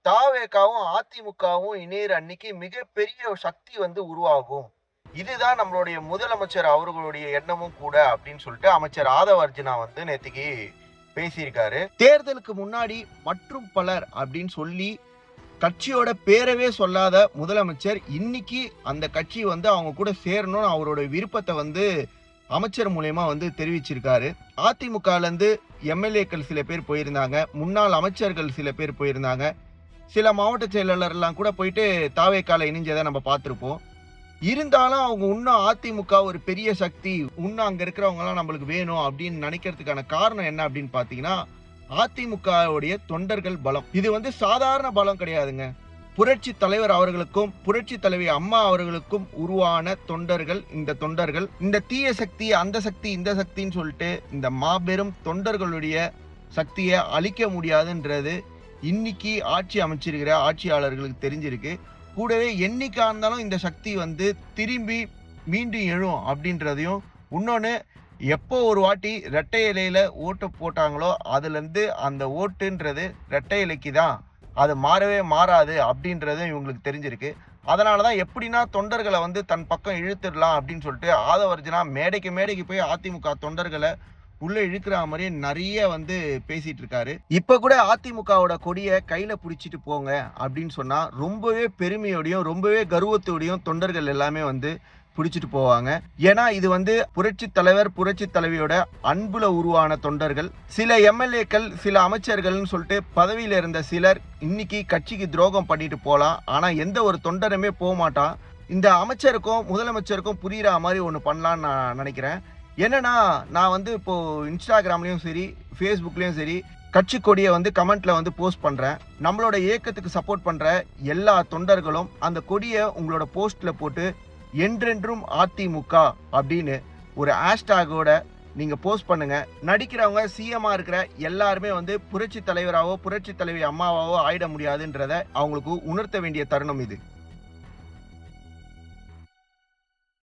தாவேகாவும் அதிமுகவும் இணையற அன்னைக்கு மிகப்பெரிய சக்தி வந்து உருவாகும். இதுதான் நம்மளுடைய முதலமைச்சர் அவர்களுடைய எண்ணமும் கூட அப்படின்னு சொல்லிட்டு அமைச்சர் ஆதவ அர்ஜுனா வந்து நேத்திக்கு பேசியிருக்காரு. தேர்தலுக்கு முன்னாடி மற்றும் பலர் அப்படின்னு சொல்லி கட்சியோட பேரவே சொல்லாத முதலமைச்சர் இன்னைக்கு அந்த கட்சி வந்து அவங்க கூட சேரணும்னு அவரோட விருப்பத்தை வந்து அமைச்சர் மூலயமா வந்து தெரிவிச்சிருக்காரு. அதிமுகல இருந்து எம்எல்ஏக்கள் சில பேர் போயிருந்தாங்க, முன்னாள் அமைச்சர்கள் சில பேர் போயிருந்தாங்க, சில மாவட்ட செயலாளர் எல்லாம் கூட போயிட்டு தாவேக்கால இணைஞ்சதை நம்ம பார்த்திருப்போம். இருந்தாலும் அவங்க இன்னும் அதிமுக ஒரு பெரிய சக்தி, இன்னும் அங்க இருக்கிறவங்க எல்லாம் நம்மளுக்கு வேணும் அப்படின்னு நினைக்கிறதுக்கான காரணம் என்ன அப்படின்னு பாத்தீங்கன்னா அதிமுகவுடைய தொண்டர்கள் பலம். இது வந்து சாதாரண பலம் கிடையாதுங்க. புரட்சி தலைவர் அவர்களுக்கும் புரட்சி தலைவி அம்மா அவர்களுக்கும் உருவான தொண்டர்கள். இந்த தீய சக்தி, அந்த சக்தி, இந்த சக்தின்னு சொல்லிட்டு இந்த மாபெரும் தொண்டர்களுடைய சக்தியை அழிக்க முடியாதுன்றது இன்னைக்கு ஆட்சி அமைச்சிருக்கிற ஆட்சியாளர்களுக்கு தெரிஞ்சிருக்கு. கூடவே என்னைக்கா இருந்தாலும் இந்த சக்தி வந்து திரும்பி மீண்டும் எழும் அப்படின்றதையும், இன்னொன்று எப்போ ஒரு வாட்டி ரெட்டை இலையில ஓட்டு போட்டாங்களோ அதுலேருந்து அந்த ஓட்டுன்றது ரெட்டை இலைக்கு தான், அது மாறவே மாறாது அப்படின்றது இவங்களுக்கு தெரிஞ்சிருக்கு. அதனால தான் எப்படின்னா தொண்டர்களை வந்து தன் பக்கம் இழுத்துடலாம் அப்படின்னு சொல்லிட்டு ஆதவ அர்ஜுனா மேடைக்கு போய் அதிமுக தொண்டர்களை உள்ள இழுக்கிற மாதிரி நிறைய வந்து பேசிட்டு இருக்காரு. இப்ப கூட அதிமுகவோட கொடியை கையில பிடிச்சிட்டு போங்க அப்படின்னு சொன்னா ரொம்பவே பெருமையோடையும் ரொம்பவே கர்வத்தோடையும் தொண்டர்கள் எல்லாமே வந்து பிடிச்சிட்டு போவாங்க. ஏன்னா இது வந்து புரட்சி தலைவர் புரட்சி தலைவியோட அன்புல உருவான தொண்டர்கள். சில எம்எல்ஏக்கள் சில அமைச்சர்கள்னு சொல்லிட்டு பதவியில இருந்த சிலர் இன்னைக்கு கட்சிக்கு துரோகம் பண்ணிட்டு போலாம், ஆனா எந்த ஒரு தொண்டருமே போக மாட்டான். இந்த அமைச்சருக்கும் முதலமைச்சருக்கும் புரியுற மாதிரி ஒன்று பண்ணலான்னு நான் நினைக்கிறேன். என்னன்னா நான் வந்து இப்போ இன்ஸ்டாகிராம்லயும் சரி ஃபேஸ்புக்லயும் சரி கட்சி கொடியை வந்து கமெண்ட்ல வந்து போஸ்ட் பண்றேன். நம்மளோட இயக்கத்துக்கு சப்போர்ட் பண்ற எல்லா தொண்டர்களும் அந்த கொடியை உங்களோட போஸ்ட்ல போட்டு என்றென்றும் அதிமுக அப்படின்னு ஒரு ஹேஷ்டாகோட நீங்க போஸ்ட் பண்ணுங்க. நடிக்கிறவங்க சிஎம்மா இருக்கிற எல்லாருமே வந்து புரட்சி தலைவராவோ புரட்சி தலைவி அம்மாவாவோ ஆயிட முடியாதுன்றத அவங்களுக்கு உணர்த்த வேண்டிய தருணம் இது.